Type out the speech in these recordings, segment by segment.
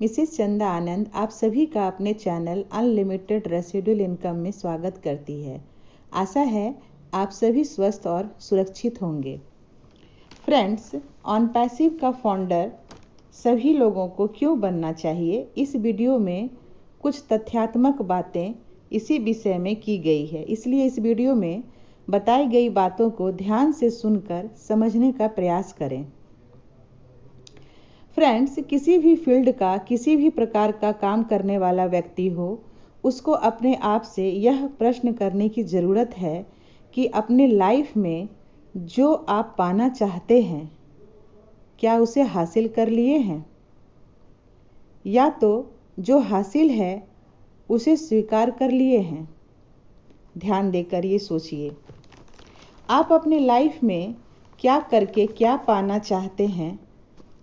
Mrs चंदा आनंद आप सभी का अपने चैनल अनलिमिटेड रेसिडुअल इनकम में स्वागत करती है। आशा है आप सभी स्वस्थ और सुरक्षित होंगे। फ्रेंड्स, ऑन पैसिव का फाउंडर सभी लोगों को क्यों बनना चाहिए, इस वीडियो में कुछ तथ्यात्मक बातें इसी विषय में की गई है। इसलिए इस वीडियो में बताई गई बातों को ध्यान से सुनकर समझने का प्रयास करें। फ्रेंड्स, किसी भी फील्ड का किसी भी प्रकार का काम करने वाला व्यक्ति हो, उसको अपने आप से यह प्रश्न करने की ज़रूरत है कि अपने लाइफ में जो आप पाना चाहते हैं, क्या उसे हासिल कर लिए हैं, या तो जो हासिल है उसे स्वीकार कर लिए हैं। ध्यान देकर ये सोचिए, आप अपने लाइफ में क्या करके क्या पाना चाहते हैं।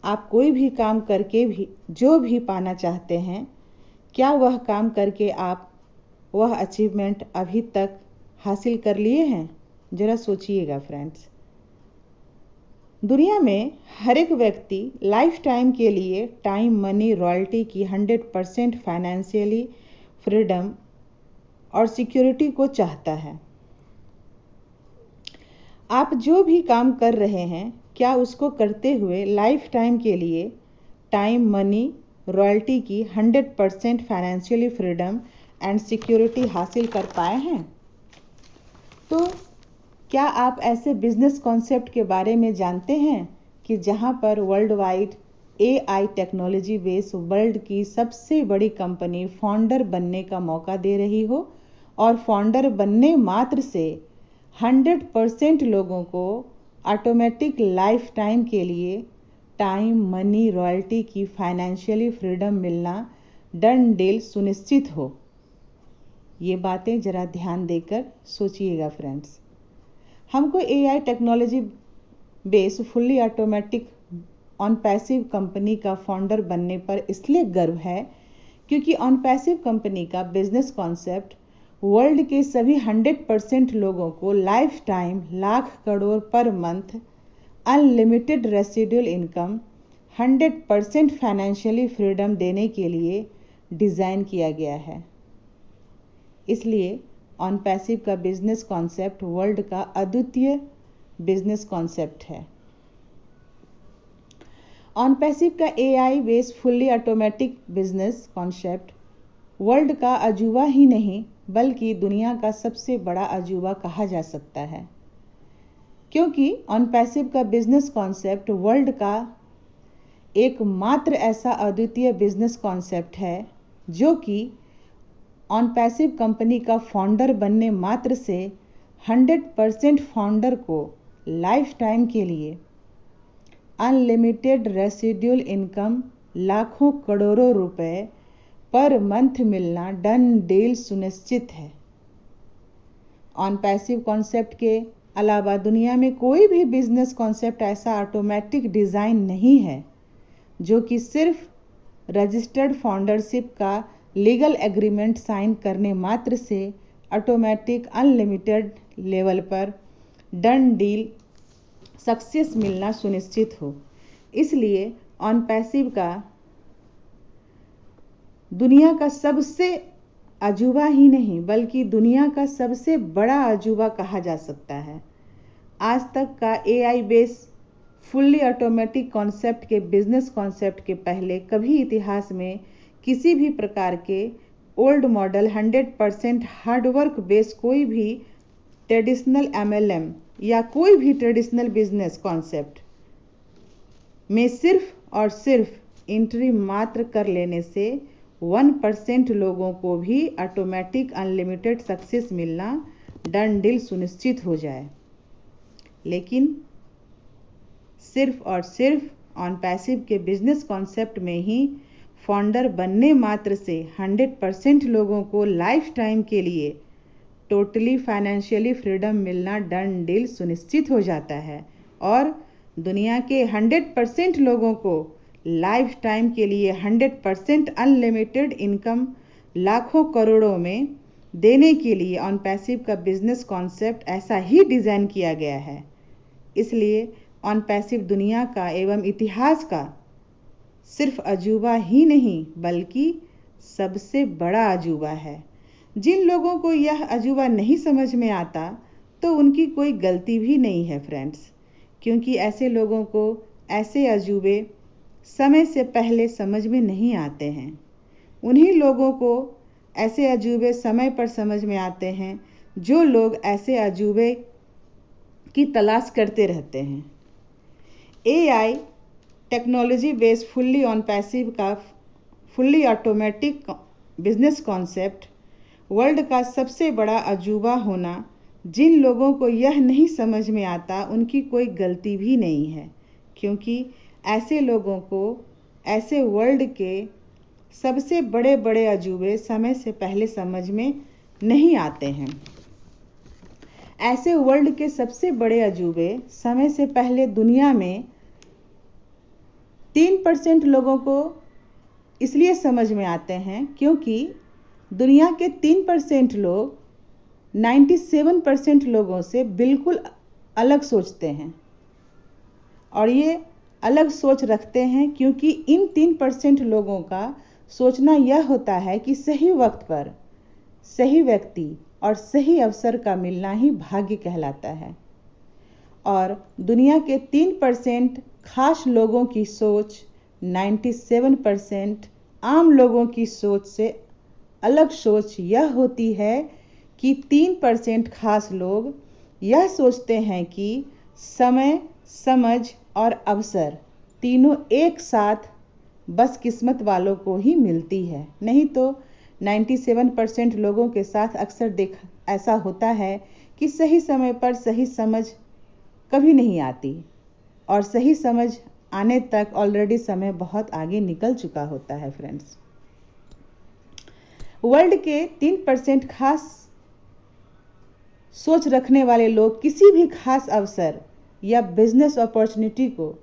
आप कोई भी काम करके भी जो भी पाना चाहते हैं, क्या वह काम करके आप वह अचीवमेंट अभी तक हासिल कर लिए हैं? ज़रा सोचिएगा फ्रेंड्स। दुनिया में हर एक व्यक्ति लाइफ टाइम के लिए टाइम, मनी, रॉयल्टी की 100% फाइनेंशियली फ्रीडम और सिक्योरिटी को चाहता है। आप जो भी काम कर रहे हैं, क्या उसको करते हुए लाइफ टाइम के लिए टाइम, मनी, रॉयल्टी की 100% फाइनेंशियली फ्रीडम एंड सिक्योरिटी हासिल कर पाए हैं? तो क्या आप ऐसे बिजनेस कॉन्सेप्ट के बारे में जानते हैं कि जहां पर world wide AI technology base world की सबसे बड़ी कंपनी फाउंडर बनने का मौका दे रही हो, और फाउंडर बनने मात्र से 100% लोगों को ऑटोमेटिक लाइफ टाइम के लिए टाइम, मनी, रॉयल्टी की फाइनेंशियली फ्रीडम मिलना डन डील सुनिश्चित हो? ये बातें ज़रा ध्यान देकर सोचिएगा फ्रेंड्स। हमको AI technology base fully automatic on passive company का फाउंडर बनने पर इसलिए गर्व है क्योंकि ऑन पैसिव कंपनी का बिजनेस कॉन्सेप्ट वर्ल्ड के सभी 100% लोगों को life time, lakh crore per month, unlimited residual income, 100% financially freedom देने के लिए डिज़ाइन किया गया है। इसलिए ऑन पैसिव का बिजनेस कॉन्सेप्ट वर्ल्ड का अद्वितीय बिजनेस कॉन्सेप्ट है। ऑन पैसिव का AI based fully automatic business concept world का अजूबा ही नहीं बल्कि दुनिया का सबसे बड़ा अजूबा कहा जा सकता है, क्योंकि ऑन पैसिव का बिजनेस कॉन्सेप्ट वर्ल्ड का एकमात्र ऐसा अद्वितीय बिजनेस कॉन्सेप्ट है जो कि ऑन पैसिव कंपनी का फाउंडर बनने मात्र से 100% फाउंडर को लाइफ टाइम के लिए अनलिमिटेड रेसिडुअल इनकम, लाखों करोड़ों रुपए पर मंथ मिलना डन डील सुनिश्चित है। ऑन पैसिव कॉन्सेप्ट के अलावा दुनिया में कोई भी बिजनेस कॉन्सेप्ट ऐसा ऑटोमेटिक डिज़ाइन नहीं है जो कि सिर्फ रजिस्टर्ड फाउंडरशिप का लीगल एग्रीमेंट साइन करने मात्र से ऑटोमेटिक अनलिमिटेड लेवल पर डन डील सक्सेस मिलना सुनिश्चित हो। इसलिए ऑन पैसिव का दुनिया का सबसे अजूबा ही नहीं बल्कि दुनिया का सबसे बड़ा अजूबा कहा जा सकता है। आज तक का AI base fully automatic concept के बिजनेस कॉन्सेप्ट के पहले कभी इतिहास में किसी भी प्रकार के ओल्ड मॉडल 100% हार्डवर्क बेस कोई भी ट्रेडिशनल MLM या कोई भी ट्रेडिशनल बिजनेस कॉन्सेप्ट में सिर्फ और सिर्फ एंट्री मात्र कर लेने से 1% लोगों को भी ऑटोमेटिक अनलिमिटेड सक्सेस मिलना डन डील सुनिश्चित हो जाए। लेकिन सिर्फ और सिर्फ ऑन पैसिव के बिजनेस कॉन्सेप्ट में ही फाउंडर बनने मात्र से 100% लोगों को लाइफ टाइम के लिए टोटली फाइनेंशियली फ्रीडम मिलना डन डील सुनिश्चित हो जाता है, और दुनिया के 100% लोगों को लाइफ टाइम के लिए 100% अनलिमिटेड इनकम लाखों करोड़ों में देने के लिए ऑन पैसिव का बिजनेस कॉन्सेप्ट ऐसा ही डिज़ाइन किया गया है। इसलिए ऑन पैसिव दुनिया का एवं इतिहास का सिर्फ अजूबा ही नहीं बल्कि सबसे बड़ा अजूबा है। जिन लोगों को यह अजूबा नहीं समझ में आता तो उनकी कोई गलती भी नहीं है फ्रेंड्स, क्योंकि ऐसे लोगों को ऐसे अजूबे समय से पहले समझ में नहीं आते हैं। उन्हीं लोगों को ऐसे अजूबे समय पर समझ में आते हैं जो लोग ऐसे अजूबे की तलाश करते रहते हैं। AI technology based fully on passive का fully automatic business concept world का सबसे बड़ा अजूबा होना, जिन लोगों को यह नहीं समझ में आता उनकी कोई गलती भी नहीं है, क्योंकि ऐसे लोगों को ऐसे वर्ल्ड के सबसे बड़े बड़े अजूबे समय से पहले समझ में नहीं आते हैं। ऐसे वर्ल्ड के सबसे बड़े अजूबे समय से पहले दुनिया में 3% लोगों को इसलिए समझ में आते हैं क्योंकि दुनिया के 3% लोग 97% लोगों से बिल्कुल अलग सोचते हैं, और ये अलग सोच रखते हैं क्योंकि इन 3% लोगों का सोचना यह होता है कि सही वक्त पर सही व्यक्ति और सही अवसर का मिलना ही भाग्य कहलाता है। और दुनिया के 3% खास लोगों की सोच 97% आम लोगों की सोच से अलग सोच यह होती है कि 3% खास लोग यह सोचते हैं कि समय, समझ और अवसर तीनों एक साथ बस किस्मत वालों को ही मिलती है, नहीं तो 97% लोगों के साथ अक्सर ऐसा होता है कि सही समय पर सही समझ कभी नहीं आती और सही समझ आने तक ऑलरेडी समय बहुत आगे निकल चुका होता है। फ्रेंड्स, वर्ल्ड के 3% खास सोच रखने वाले लोग किसी भी खास अवसर या बिजनेस अपॉर्चुनिटी को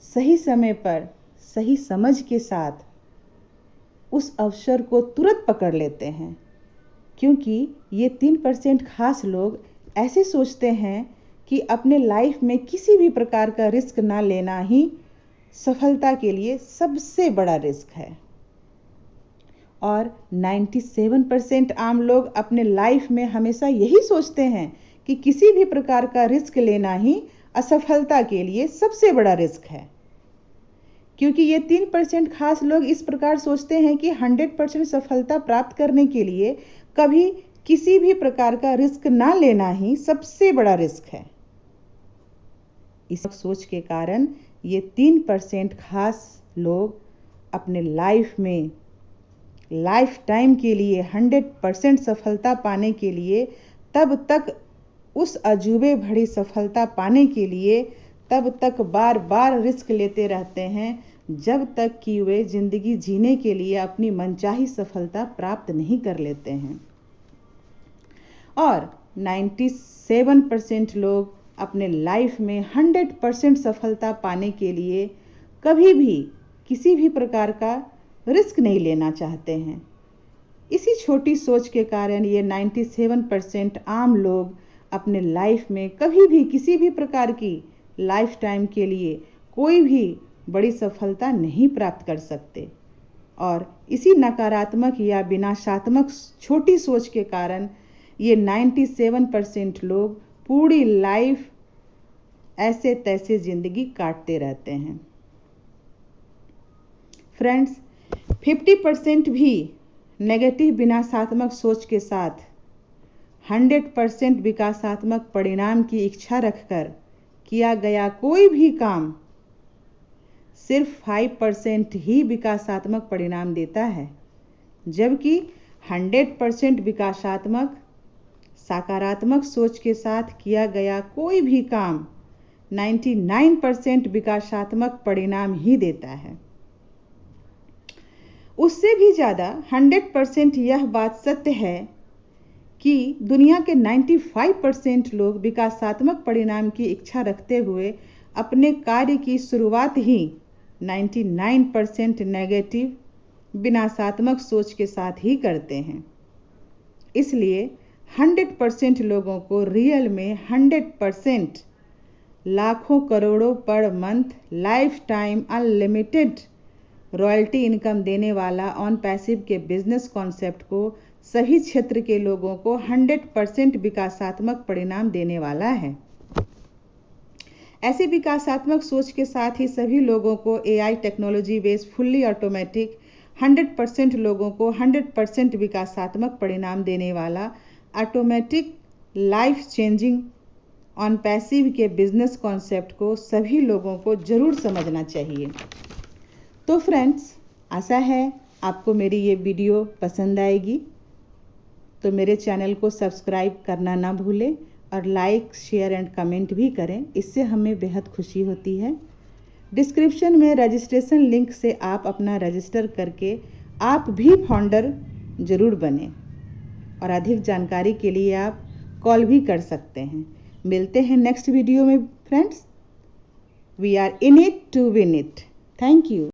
सही समय पर सही समझ के साथ उस अवसर को तुरंत पकड़ लेते हैं, क्योंकि ये 3% खास लोग ऐसे सोचते हैं कि अपने लाइफ में किसी भी प्रकार का रिस्क ना लेना ही सफलता के लिए सबसे बड़ा रिस्क है। और 97% आम लोग अपने लाइफ में हमेशा यही सोचते हैं कि किसी भी प्रकार का रिस्क लेना ही असफलता के लिए सबसे बड़ा रिस्क है, क्योंकि ये 3% खास लोग इस प्रकार सोचते हैं कि 100% सफलता प्राप्त करने के लिए कभी किसी भी प्रकार का रिस्क ना लेना ही सबसे बड़ा रिस्क है। इस सोच के कारण ये 3% खास लोग अपने लाइफ में लाइफ टाइम के लिए 100% सफलता पाने के लिए तब तक उस अजूबे भरी सफलता पाने के लिए तब तक बार बार रिस्क लेते रहते हैं जब तक कि वे जिंदगी जीने के लिए अपनी मनचाही सफलता प्राप्त नहीं कर लेते हैं। और 97% लोग अपने लाइफ में 100% सफलता पाने के लिए कभी भी किसी भी प्रकार का रिस्क नहीं लेना चाहते हैं। इसी छोटी सोच के कारण ये 97% आम लोग अपने लाइफ में कभी भी किसी भी प्रकार की लाइफ टाइम के लिए कोई भी बड़ी सफलता नहीं प्राप्त कर सकते। और इसी नकारात्मक या विनाशात्मक छोटी सोच के कारण ये 97% लोग पूरी लाइफ ऐसे तैसे जिंदगी काटते रहते हैं। फ्रेंड्स, 50% भी नेगेटिव विनाशात्मक सोच के साथ 100% विकासात्मक परिणाम की इच्छा रखकर किया गया कोई भी काम सिर्फ 5% ही विकासात्मक परिणाम देता है, जबकि 100% विकासात्मक सकारात्मक सोच के साथ किया गया कोई भी काम 99% विकासात्मक परिणाम ही देता है। उससे भी ज़्यादा 100% यह बात सत्य है कि दुनिया के 95% लोग विकासात्मक परिणाम की इच्छा रखते हुए अपने कार्य की शुरुआत ही 99% नेगेटिव विनाशात्मक सोच के साथ ही करते हैं। इसलिए 100% लोगों को रियल में 100% लाखों करोड़ों per month life time unlimited royalty income देने वाला ऑन पैसिव के बिजनेस कॉन्सेप्ट को सभी क्षेत्र के लोगों को 100% विकासात्मक परिणाम देने वाला है। ऐसे विकासात्मक सोच के साथ ही सभी लोगों को AI technology based fully automatic 100% लोगों को 100% विकासात्मक परिणाम देने वाला automatic life changing on passive के बिजनेस कॉन्सेप्ट को सभी लोगों को जरूर समझना चाहिए। तो फ्रेंड्स, आशा है आपको मेरी ये वीडियो पसंद आएगी, तो मेरे चैनल को सब्सक्राइब करना ना भूलें और लाइक, शेयर एंड कमेंट भी करें, इससे हमें बेहद खुशी होती है। डिस्क्रिप्शन में रजिस्ट्रेशन लिंक से आप अपना रजिस्टर करके आप भी फाउंडर जरूर बने और अधिक जानकारी के लिए आप कॉल भी कर सकते हैं। मिलते हैं नेक्स्ट वीडियो में friends. We are in it to win it. Thank you.